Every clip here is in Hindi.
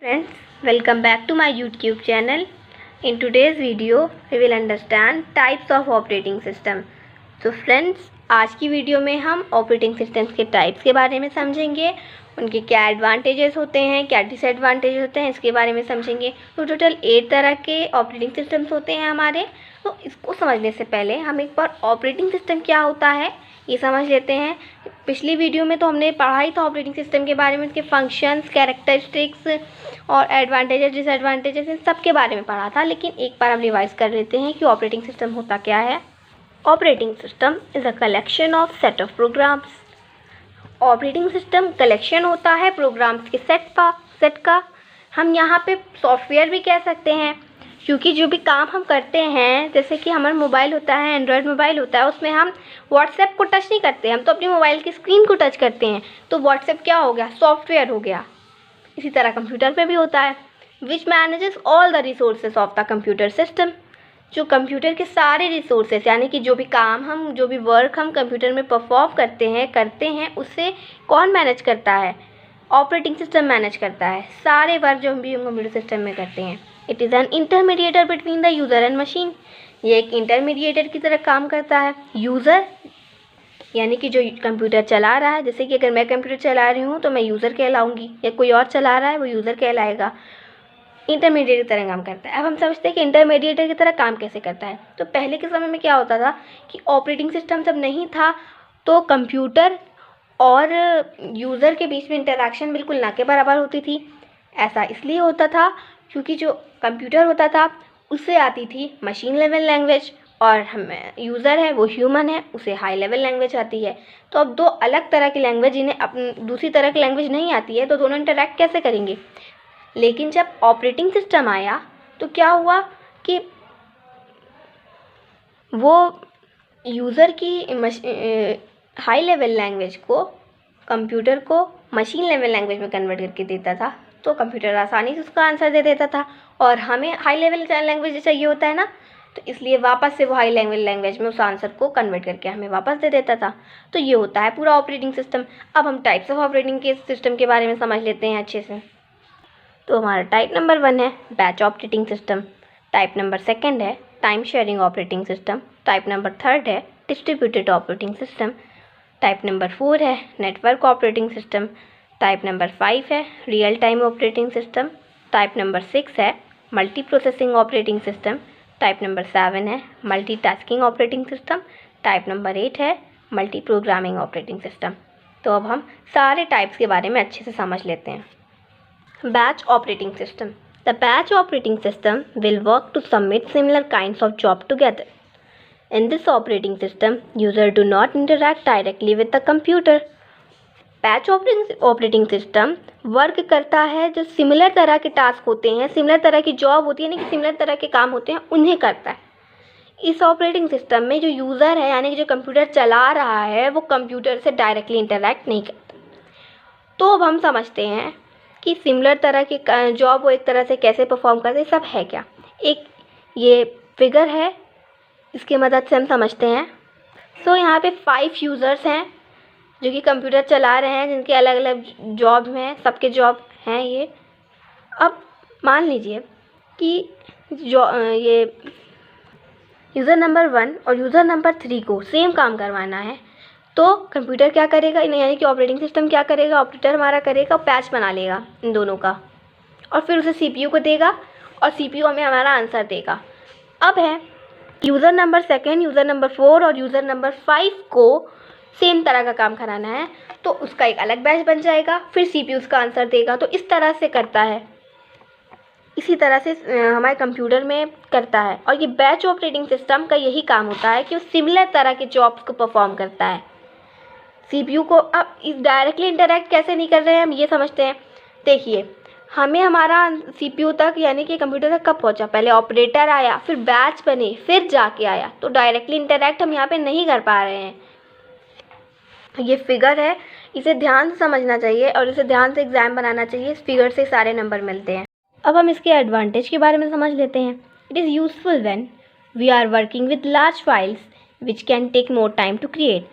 Friends, welcome back to my YouTube channel. In today's video, we will understand types of operating system. So friends, आज की वीडियो में हम ऑपरेटिंग सिस्टम्स के टाइप्स के बारे में समझेंगे, उनके क्या एडवांटेजेस होते हैं, क्या डिसएडवांटेजेस होते हैं, इसके बारे में समझेंगे। तो टोटल 8 तरह के ऑपरेटिंग सिस्टम्स होते हैं हमारे। तो इसको समझने से पहले हम एक बार ऑपरेटिंग सिस्टम क्या होता है ये समझ लेते हैं। पिछली वीडियो में तो हमने पढ़ा ही था ऑपरेटिंग सिस्टम के बारे में, उसके फंक्शंस, कैरेक्टरिस्टिक्स और एडवांटेजेस, डिसएडवांटेजेस, इन सब के बारे में पढ़ा था। लेकिन एक बार हम रिवाइज कर लेते हैं कि ऑपरेटिंग सिस्टम होता क्या है। Operating system is a collection of set of programs. Operating system collection होता है प्रोग्राम्स के सेट का। हम यहाँ पे सॉफ्टवेयर भी कह सकते हैं, क्योंकि जो भी काम हम करते हैं, जैसे कि हमारा मोबाइल होता है, एंड्रॉयड मोबाइल होता है, उसमें हम व्हाट्सएप को टच नहीं करते, हम तो अपनी मोबाइल की स्क्रीन को टच करते हैं। तो व्हाट्सएप क्या हो गया? सॉफ्टवेयर हो गया। इसी तरह कंप्यूटर पे भी होता है, which manages all the resources of the computer system. जो कंप्यूटर के सारे रिसोर्सेज, यानी कि जो भी काम हम, जो भी वर्क हम कंप्यूटर में परफॉर्म करते हैं उसे कौन मैनेज करता है? ऑपरेटिंग सिस्टम मैनेज करता है। सारे वर्क जो हम भी कंप्यूटर सिस्टम में करते हैं। It is an intermediator between the user and machine. ये एक इंटरमीडिएटर की तरह काम करता है। यूज़र यानी कि जो कंप्यूटर चला रहा है, जैसे कि अगर मैं कंप्यूटर चला रही हूँ तो मैं यूज़र कहलाऊँगी, या कोई और चला रहा है वो यूज़र कहलाएगा। इंटरमीडिएटर की तरह काम करता है। अब हम समझते हैं कि इंटरमीडिएटर की तरह काम कैसे करता है। तो पहले के समय में क्या होता था कि ऑपरेटिंग सिस्टम जब नहीं था तो कंप्यूटर और यूज़र के बीच में इंटरेक्शन बिल्कुल ना के बराबर होती थी। ऐसा इसलिए होता था क्योंकि जो कंप्यूटर होता था उससे आती थी मशीन लेवल लैंग्वेज, और हम यूज़र है वो ह्यूमन है, उसे हाई लेवल लैंग्वेज आती है। तो अब दो अलग तरह की लैंग्वेज, जिन्हें अपनी दूसरी तरह की लैंग्वेज नहीं आती है, तो दोनों इंटरेक्ट कैसे करेंगे? लेकिन जब ऑपरेटिंग सिस्टम आया तो क्या हुआ कि वो यूज़र की हाई लेवल लैंग्वेज को कंप्यूटर को मशीन लेवल लैंग्वेज में कन्वर्ट करके देता था। तो कंप्यूटर आसानी से उसका आंसर दे देता था, और हमें हाई लेवल लैंग्वेज चाहिए होता है ना, तो इसलिए वापस से वो हाई लेवल लैंग्वेज में उस आंसर को कन्वर्ट करके हमें वापस दे देता था। तो ये होता है पूरा ऑपरेटिंग सिस्टम। अब हम टाइप्स ऑफ ऑपरेटिंग के सिस्टम के बारे में समझ लेते हैं अच्छे से। तो हमारा टाइप नंबर 1 है batch operating system. Type number 2 है time sharing operating system. Type number 3 है distributed operating system. Type number 4 है network operating system. Type number 5 है real time operating system. Type number 6 है multi processing operating system. Type number 7 है multitasking operating system. Type number 8 है मल्टी प्रोग्रामिंग ऑपरेटिंग सिस्टम। तो अब हम सारे टाइप्स के बारे में अच्छे से समझ लेते हैं। Batch operating system. The batch operating system will work to submit similar kinds of job together. In this operating system, user do not interact directly with the computer. Batch operating system work करता है जो सिमिलर तरह के टास्क होते हैं, सिमिलर तरह की जॉब होती है, यानी कि सिमिलर तरह के काम होते हैं, उन्हें करता है। इस ऑपरेटिंग सिस्टम में जो यूज़र है, यानी कि जो कंप्यूटर चला रहा है, वो कंप्यूटर से डायरेक्टली इंटरेक्ट नहीं करता। तो अब हम समझते हैं कि सिमिलर तरह की जॉब वो एक तरह से कैसे परफॉर्म करते हैं, सब है क्या। एक ये फिगर है, इसकी मदद से हम समझते हैं। सो यहाँ पे 5 यूज़र्स हैं जो कि कंप्यूटर चला रहे हैं, जिनके अलग अलग जॉब हैं, सबके जॉब हैं ये। अब मान लीजिए कि ये यूज़र नंबर 1 और यूज़र नंबर 3 को सेम काम करवाना है। तो कंप्यूटर क्या करेगा, यानी कि ऑपरेटिंग सिस्टम क्या करेगा, ऑपरेटर हमारा करेगा, पैच बना लेगा इन दोनों का, और फिर उसे सीपीयू को देगा, और सीपीयू हमें हमारा आंसर देगा। अब है यूज़र नंबर 2, यूज़र नंबर 4 और यूज़र नंबर 5 को सेम तरह का काम कराना है, तो उसका एक अलग बैच बन जाएगा, फिर सीपीयू उसका आंसर देगा। तो इस तरह से करता है, इसी तरह से हमारे कंप्यूटर में करता है। और ये बैच ऑपरेटिंग सिस्टम का यही काम होता है कि वो सिमिलर तरह के जॉब्स को परफॉर्म करता है। सीपीयू को अब डायरेक्टली इंटरेक्ट कैसे नहीं कर रहे हैं, हम ये समझते हैं। देखिए, हमें हमारा सीपीयू तक, यानी कि कंप्यूटर तक कब पहुंचा? पहले ऑपरेटर आया, फिर बैच बने, फिर जाके आया। तो डायरेक्टली इंटरेक्ट हम यहाँ पे नहीं कर पा रहे हैं। ये फिगर है, इसे ध्यान से समझना चाहिए और इसे ध्यान से एग्जाम बनाना चाहिए। इस फिगर से सारे नंबर मिलते हैं। अब हम इसके एडवांटेज के बारे में समझ लेते हैं। It is useful when we are working with large files which can take more time to create.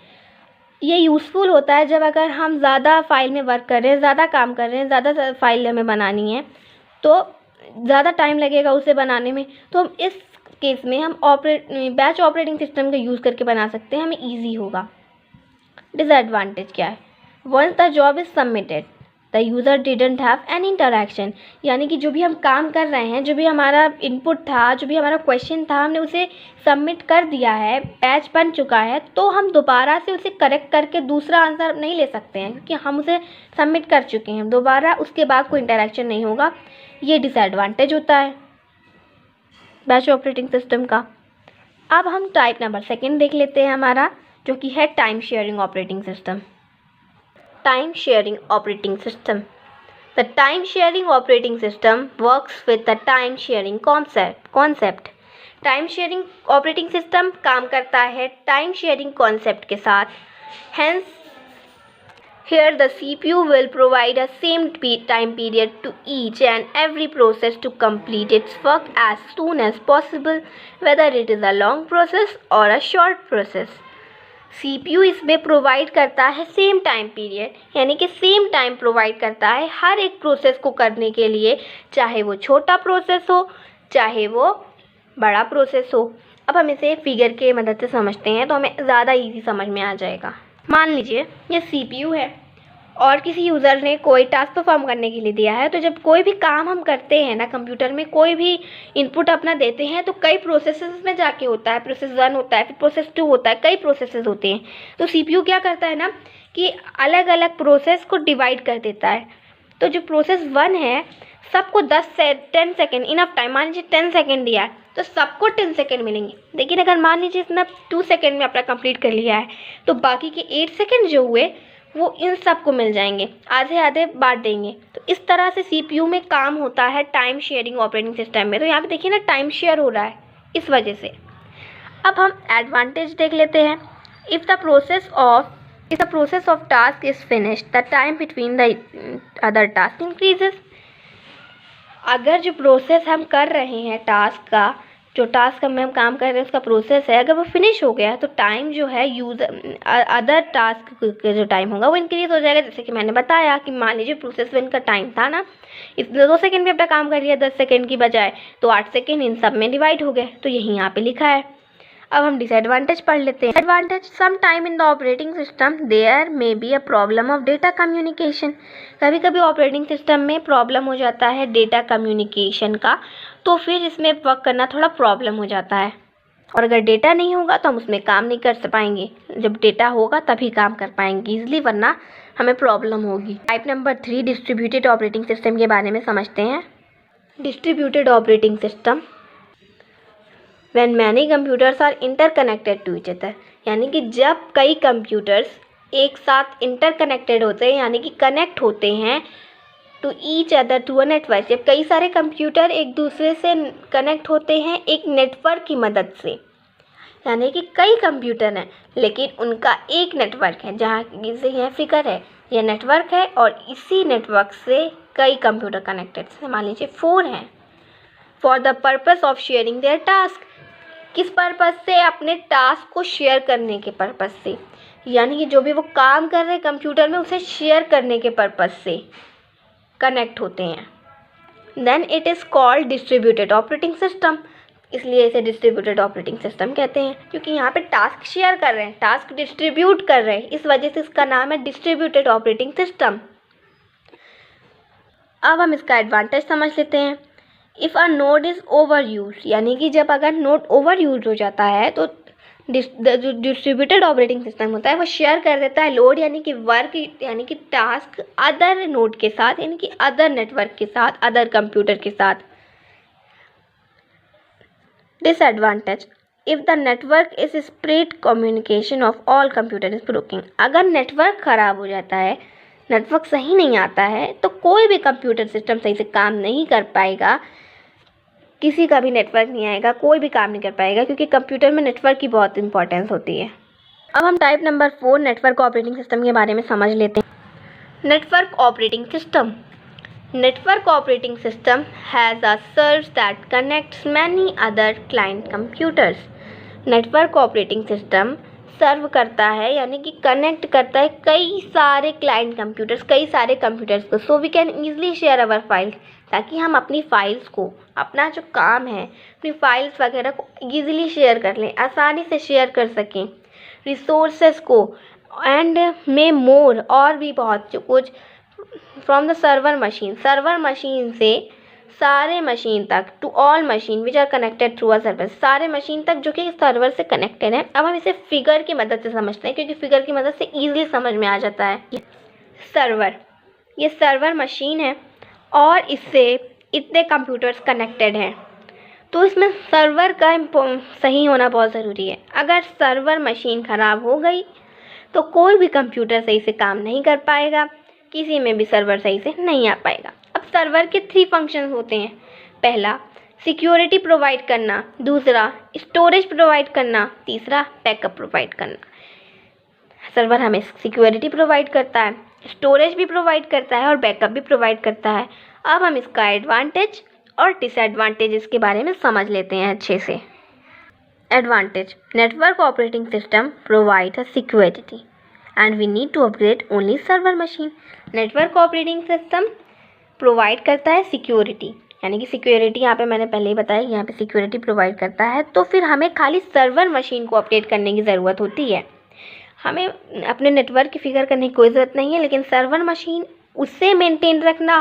ये यूज़फुल होता है जब अगर हम ज़्यादा फाइल में वर्क कर रहे हैं, ज़्यादा काम कर रहे हैं, ज़्यादा फाइल हमें बनानी है, तो ज़्यादा टाइम लगेगा उसे बनाने में। तो हम इस केस में हम बैच ऑपरेटिंग सिस्टम का यूज़ करके बना सकते हैं, हमें ईजी होगा। डिसएडवांटेज क्या है? Once the job is submitted the user didn't have any interaction, यानी कि जो भी हम काम कर रहे हैं, जो भी हमारा इनपुट था, जो भी हमारा क्वेश्चन था, हमने उसे सबमिट कर दिया है, बैच बन चुका है, तो हम दोबारा से उसे करेक्ट करके दूसरा आंसर नहीं ले सकते हैं, क्योंकि हम उसे सबमिट कर चुके हैं। दोबारा उसके बाद कोई इंटरैक्शन नहीं होगा। ये डिसएडवांटेज होता है बैच ऑपरेटिंग सिस्टम का। अब हम टाइप नंबर 2 देख लेते हैं हमारा, जो कि है time sharing operating system. Time sharing operating system. The time sharing operating system works with the time sharing concept. Time sharing operating system काम करता है टाइम शेयरिंग कॉन्सेप्ट के साथ। Hence here the CPU will provide a same time period to each and every process to complete its work as soon as possible, whether it is a long process or a short process. CPU इसमें प्रोवाइड करता है सेम टाइम पीरियड, यानी कि सेम टाइम प्रोवाइड करता है हर एक प्रोसेस को करने के लिए, चाहे वो छोटा प्रोसेस हो चाहे वो बड़ा प्रोसेस हो। अब हम इसे फिगर के मदद से समझते हैं तो हमें ज़्यादा इजी समझ में आ जाएगा। मान लीजिए ये CPU है और किसी यूज़र ने कोई टास्क परफॉर्म करने के लिए दिया है। तो जब कोई भी काम हम करते हैं ना, कंप्यूटर में कोई भी इनपुट अपना देते हैं तो कई प्रोसेसेस में जाके होता है। प्रोसेस 1 होता है, फिर प्रोसेस 2 होता है, कई प्रोसेसेस होते हैं। तो CPU क्या करता है ना कि अलग अलग प्रोसेस को डिवाइड कर देता है। तो जो प्रोसेस 1 है सबको 10 से 10 सेकेंड इनफ टाइम, मान लीजिए 10 सेकेंड दिया है तो सबको 10 सेकेंड मिलेंगे। लेकिन अगर मान लीजिए इसने 2 सेकेंड में अपना कंप्लीट कर लिया है तो बाकी के 8 सेकेंड जो हुए वो इन सब को मिल जाएंगे, आधे आधे बांट देंगे। तो इस तरह से CPU में काम होता है टाइम शेयरिंग ऑपरेटिंग सिस्टम में। तो यहाँ पे देखिए ना, टाइम शेयर हो रहा है इस वजह से। अब हम एडवांटेज देख लेते हैं। If the process of task is finished the time between the other task increases. अगर जो प्रोसेस हम कर रहे हैं टास्क का, जो टास्क में हम काम कर रहे हैं उसका प्रोसेस है, अगर वो फिनिश हो गया है तो टाइम जो है अदर टास्क का जो टाइम होगा वो इंक्रीज हो जाएगा। जैसे कि मैंने बताया कि मान लीजिए प्रोसेस 1 का टाइम था ना, इसने 2 सेकेंड में अपना काम कर लिया 10 सेकेंड की बजाय, तो 8 सेकेंड इन सब में डिवाइड हो गए। तो यही यहाँ पे लिखा है। अब हम डिसएडवांटेज पढ़ लेते हैं। Advantage, some time in the operating system there may be a problem of data communication. कभी कभी ऑपरेटिंग सिस्टम में प्रॉब्लम हो जाता है डेटा कम्युनिकेशन का, तो फिर इसमें वर्क करना थोड़ा प्रॉब्लम हो जाता है। और अगर डेटा नहीं होगा तो हम उसमें काम नहीं कर पाएंगे। जब डेटा होगा तभी काम कर पाएंगे ईजिली, वरना हमें प्रॉब्लम होगी। Type number 3 distributed operating system के बारे में समझते हैं। Distributed operating system when many computers are interconnected to each other, यानी कि जब कई कंप्यूटर्स एक साथ इंटरकनेक्टेड होते हैं, यानी कि कनेक्ट होते हैं to each other through a network. जब कई सारे कंप्यूटर एक दूसरे से कनेक्ट होते हैं एक नेटवर्क की मदद से, यानी कि कई कंप्यूटर हैं लेकिन उनका एक नेटवर्क है, जहाँ जैसे यह फिगर है, यह नेटवर्क है और इसी नेटवर्क से कई कंप्यूटर कनेक्टेड हैं। मान लीजिए 4 हैं। For the purpose of sharing their task, किस पर्पस से? अपने टास्क को शेयर करने के पर्पस से, यानी कि जो भी वो काम कर रहे हैं कंप्यूटर में उसे शेयर करने के पर्पस से कनेक्ट होते हैं। Then it is called distributed operating system. इसलिए इसे डिस्ट्रीब्यूटेड ऑपरेटिंग सिस्टम कहते हैं, क्योंकि यहाँ पे टास्क शेयर कर रहे हैं, टास्क डिस्ट्रीब्यूट कर रहे हैं, इस वजह से इसका नाम है डिस्ट्रीब्यूटेड ऑपरेटिंग सिस्टम। अब हम इसका एडवांटेज समझ लेते हैं। If a node is over use, यानी कि जब अगर नोड ओवर यूज हो जाता है तो जो डिस्ट्रीब्यूटेड ऑपरेटिंग सिस्टम होता है वो शेयर कर देता है लोड, यानी कि वर्क, यानी कि टास्क अदर नोड के साथ, यानी कि अदर नेटवर्क के साथ, अदर कंप्यूटर के साथ। Disadvantage, if the network is spread communication of all computer is broking. अगर नेटवर्क ख़राब हो जाता है, नेटवर्क सही नहीं आता है, तो कोई भी कंप्यूटर सिस्टम सही से काम नहीं कर पाएगा। किसी का भी नेटवर्क नहीं आएगा, कोई भी काम नहीं कर पाएगा, क्योंकि कंप्यूटर में नेटवर्क की बहुत इंपॉर्टेंस होती है। अब हम type number 4 network operating system के बारे में समझ लेते हैं। Network operating system. Network operating system has a serves that connects many other client computers. Network operating system serve करता है, यानी कि कनेक्ट करता है कई सारे क्लाइंट कंप्यूटर्स, कई सारे कंप्यूटर्स को। So we can easily share our files, ताकि हम अपनी फाइल्स को, अपना जो काम है, अपनी फाइल्स वगैरह को ईज़िली शेयर कर लें, आसानी से शेयर कर सकें, रिसोर्सेज को एंड में मोर, और भी बहुत कुछ फ्रॉम द सर्वर मशीन से सारे मशीन तक, to all machine which are connected through a server, सारे मशीन तक जो कि सर्वर से कनेक्टेड है। अब हम इसे फिगर की मदद से समझते हैं, क्योंकि फिगर की मदद से ईजिली समझ में आ जाता है। सर्वर, ये सर्वर मशीन है और इससे इतने कंप्यूटर्स कनेक्टेड हैं, तो इसमें सर्वर का सही होना बहुत ज़रूरी है। अगर सर्वर मशीन ख़राब हो गई तो कोई भी कंप्यूटर सही से काम नहीं कर पाएगा, किसी में भी सर्वर सही से नहीं आ पाएगा। अब सर्वर के 3 फंक्शंस होते हैं। पहला सिक्योरिटी प्रोवाइड करना, दूसरा स्टोरेज प्रोवाइड करना, तीसरा बैकअप प्रोवाइड करना। सर्वर हमें सिक्योरिटी प्रोवाइड करता है, स्टोरेज भी प्रोवाइड करता है और बैकअप भी प्रोवाइड करता है। अब हम इसका एडवांटेज और डिसएडवांटेजेस के बारे में समझ लेते हैं अच्छे से। Advantage, network operating system provide a security and we need to upgrade only server machine. Network operating system provide करता है सिक्योरिटी, यानी कि सिक्योरिटी यहाँ पे मैंने पहले ही बताया, यहाँ पे सिक्योरिटी प्रोवाइड करता है, तो फिर हमें खाली सर्वर मशीन को अपडेट करने की ज़रूरत होती है। हमें अपने नेटवर्क की फिक्र करने की कोई ज़रूरत नहीं है, लेकिन सर्वर मशीन उससे मेंटेन रखना,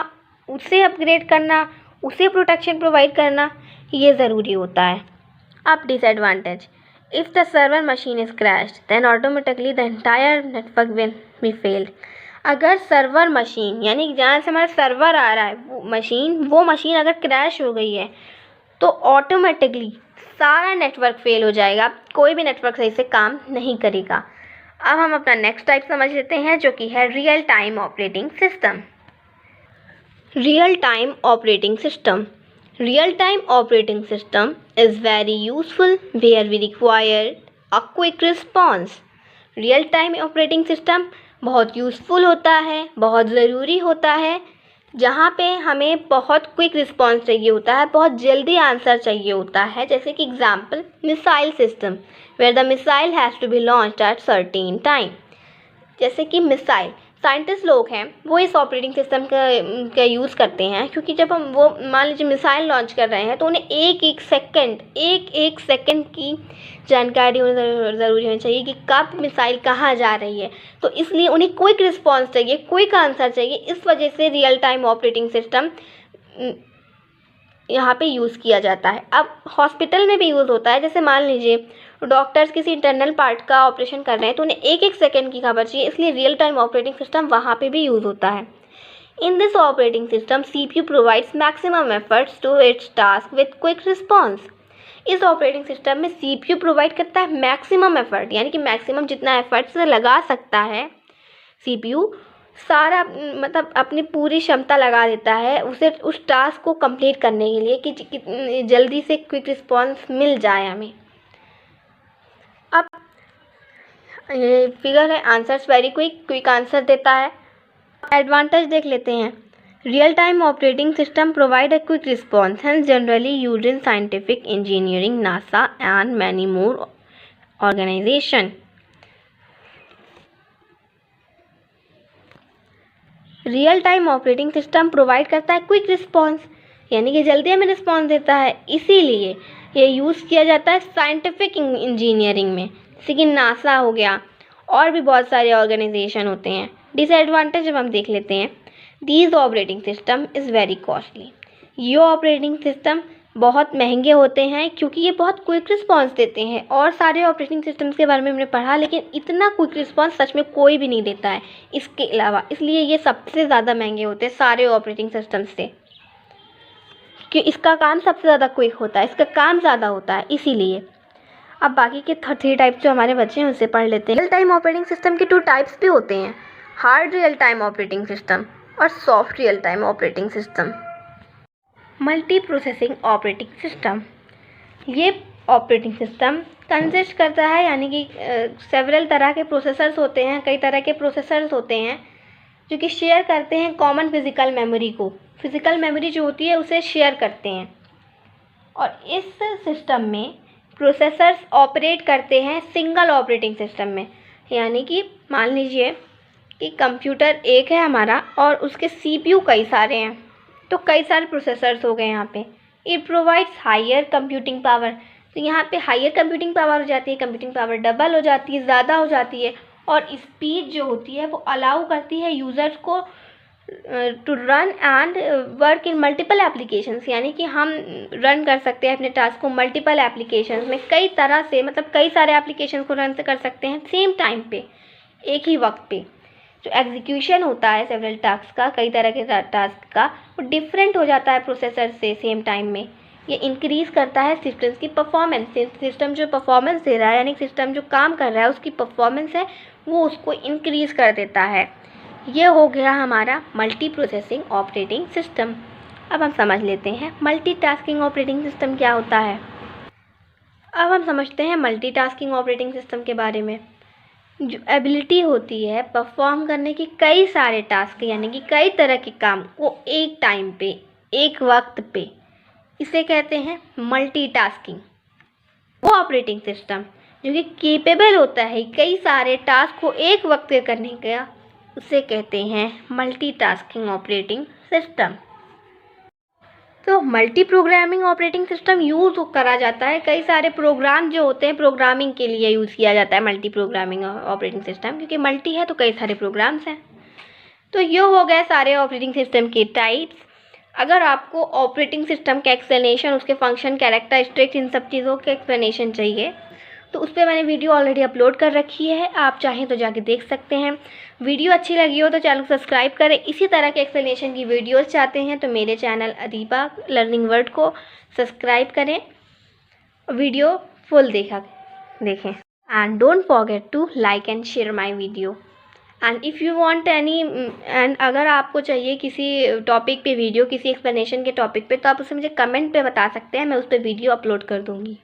उससे अपग्रेड करना, उसे प्रोटेक्शन प्रोवाइड करना, ये ज़रूरी होता है। अब disadvantage, if the server machine is crashed then automatically the entire network will be failed. अगर सर्वर मशीन, यानी जहाँ से हमारा सर्वर आ रहा है वो मशीन अगर क्रैश हो गई है तो ऑटोमेटिकली सारा नेटवर्क फेल हो जाएगा, कोई भी नेटवर्क सही से काम नहीं करेगा। अब हम अपना नेक्स्ट टाइप समझ लेते हैं, जो कि है real time operating system. Real time operating system, real time operating system is very useful where we require a quick response. Real time operating system बहुत यूज़फुल होता है, बहुत ज़रूरी होता है, जहाँ पे हमें बहुत क्विक रिस्पॉन्स चाहिए होता है, बहुत जल्दी आंसर चाहिए होता है। जैसे कि example missile system, where the missile has to be launched at certain time. जैसे कि मिसाइल, साइंटिस्ट लोग हैं वो इस ऑपरेटिंग सिस्टम का यूज़ करते हैं, क्योंकि जब हम वो मान लीजिए मिसाइल लॉन्च कर रहे हैं तो उन्हें एक एक सेकंड की जानकारी ज़रूरी होनी चाहिए कि कब मिसाइल कहाँ जा रही है, तो इसलिए उन्हें क्विक रिस्पॉन्स चाहिए, क्विक आंसर चाहिए। इस वजह से रियल टाइम ऑपरेटिंग सिस्टम यहाँ पे यूज़ किया जाता है। अब हॉस्पिटल में भी यूज़ होता है, जैसे मान लीजिए डॉक्टर्स किसी इंटरनल पार्ट का ऑपरेशन कर रहे हैं तो उन्हें एक एक सेकंड की खबर चाहिए, इसलिए रियल टाइम ऑपरेटिंग सिस्टम वहाँ पे भी यूज़ होता है। In this operating system CPU provides maximum efforts to its task with quick response. इस ऑपरेटिंग सिस्टम में CPU प्रोवाइड करता है मैक्सिमम एफर्ट, यानी कि मैक्सिमम जितना एफर्ट से लगा सकता है CPU, सारा मतलब अपनी पूरी क्षमता लगा देता है उसे उस टास्क को कंप्लीट करने के लिए कि जल्दी से क्विक रिस्पॉन्स मिल जाए हमें। अब ये फिगर है, आंसर्स वेरी क्विक आंसर देता है। एडवांटेज देख लेते हैं। Real time operating system provide a quick response and generally used in scientific engineering, NASA and many more organization. Real time operating system provide करता है क्विक रिस्पॉन्स, यानी कि जल्दी हमें रिस्पॉन्स देता है, इसीलिए ये यूज़ किया जाता है साइंटिफिक इंजीनियरिंग में, जैसे कि नासा हो गया, और भी बहुत सारे ऑर्गेनाइजेशन होते हैं। डिसएडवांटेज जब हम देख लेते हैं, these operating system is very costly. ये ऑपरेटिंग सिस्टम बहुत महंगे होते हैं क्योंकि ये बहुत क्विक रिस्पॉन्स देते हैं, और सारे ऑपरेटिंग सिस्टम्स के बारे में हमने पढ़ा, लेकिन इतना क्विक रिस्पॉन्स सच में कोई भी नहीं देता है इसके अलावा, इसलिए ये सबसे ज़्यादा महंगे होते हैं सारे ऑपरेटिंग सिस्टम्स से, कि इसका काम सबसे ज़्यादा क्विक होता है, इसका काम ज़्यादा होता है इसीलिए। अब बाकी के 3 टाइप्स जो हमारे बच्चे हैं उसे पढ़ लेते हैं। रियल टाइम ऑपरेटिंग सिस्टम के 2 टाइप्स भी होते हैं, hard real time operating system और soft real time operating system. Multi processing operating system, ये ऑपरेटिंग सिस्टम कंसिस्ट करता है, यानी कि सेवरल तरह के प्रोसेसर्स होते हैं, कई तरह के प्रोसेसर्स होते हैं जो कि शेयर करते हैं कॉमन फिज़िकल मेमोरी को। फिज़िकल मेमोरी जो होती है उसे शेयर करते हैं, और इस सिस्टम में प्रोसेसर्स ऑपरेट करते हैं सिंगल ऑपरेटिंग सिस्टम में, यानी कि मान लीजिए कि कंप्यूटर एक है हमारा और उसके CPU कई सारे हैं, तो कई सारे प्रोसेसर्स हो गए यहाँ पे। It provides higher computing power, तो यहाँ पे हायर कंप्यूटिंग पावर हो जाती है, कंप्यूटिंग पावर डबल हो जाती है, ज़्यादा हो जाती है। और स्पीड जो होती है वो अलाउ करती है यूज़र्स को to run and work in multiple applications, यानी कि हम रन कर सकते हैं अपने टास्क को मल्टीपल एप्लीकेशंस में, कई तरह से, मतलब कई सारे एप्लीकेशन को रन कर सकते हैं सेम टाइम पे, एक ही वक्त पे। जो एग्जीक्यूशन होता है सेवरल टास्क का, कई तरह के टास्क का, वो डिफरेंट हो जाता है प्रोसेसर से सेम टाइम में। ये इंक्रीज़ करता है सिस्टम की परफॉर्मेंस। सिस्टम जो परफॉर्मेंस दे रहा है, यानी सिस्टम जो काम कर रहा है उसकी परफॉर्मेंस है वो उसको इंक्रीज़ कर देता है। ये हो गया हमारा मल्टी प्रोसेसिंग ऑपरेटिंग सिस्टम। अब हम समझ लेते हैं मल्टीटास्किंग ऑपरेटिंग सिस्टम क्या होता है। अब हम समझते हैं मल्टीटास्किंग ऑपरेटिंग सिस्टम के बारे में। जो एबिलिटी होती है परफॉर्म करने की कई सारे टास्क, यानी कि कई तरह के काम को एक टाइम पे, एक वक्त पे, इसे कहते हैं मल्टीटास्किंग। वो ऑपरेटिंग सिस्टम जो कि केपेबल होता है कई सारे टास्क को एक वक्त पे करने का, उसे कहते हैं मल्टीटास्किंग ऑपरेटिंग सिस्टम। तो multi programming operating system use करा जाता है, कई सारे प्रोग्राम जो होते हैं प्रोग्रामिंग के लिए यूज़ किया जाता है मल्टी प्रोग्रामिंग ऑपरेटिंग सिस्टम, क्योंकि मल्टी है तो कई सारे प्रोग्राम्स हैं। तो ये हो गए सारे ऑपरेटिंग सिस्टम के टाइप्स। अगर आपको ऑपरेटिंग सिस्टम का एक्सप्लेनेशन, उसके फंक्शन, कैरेक्टरिस्टिक्स, इन सब चीज़ों के एक्सप्लेनेशन चाहिए तो उस पर मैंने वीडियो ऑलरेडी अपलोड कर रखी है, आप चाहें तो जाके देख सकते हैं। वीडियो अच्छी लगी हो तो चैनल को सब्सक्राइब करें। इसी तरह के एक्सप्लेनेशन की वीडियोस चाहते हैं तो मेरे चैनल अदीबा लर्निंग वर्ल्ड को सब्सक्राइब करें, वीडियो फुल देखें। And don't forget to like and share my video. And if you want any, and अगर आपको चाहिए किसी टॉपिक पे वीडियो, किसी एक्सप्लेनेशन के टॉपिक पे, तो आप उसे मुझे कमेंट पे बता सकते हैं, मैं उस पर वीडियो अपलोड कर दूँगी।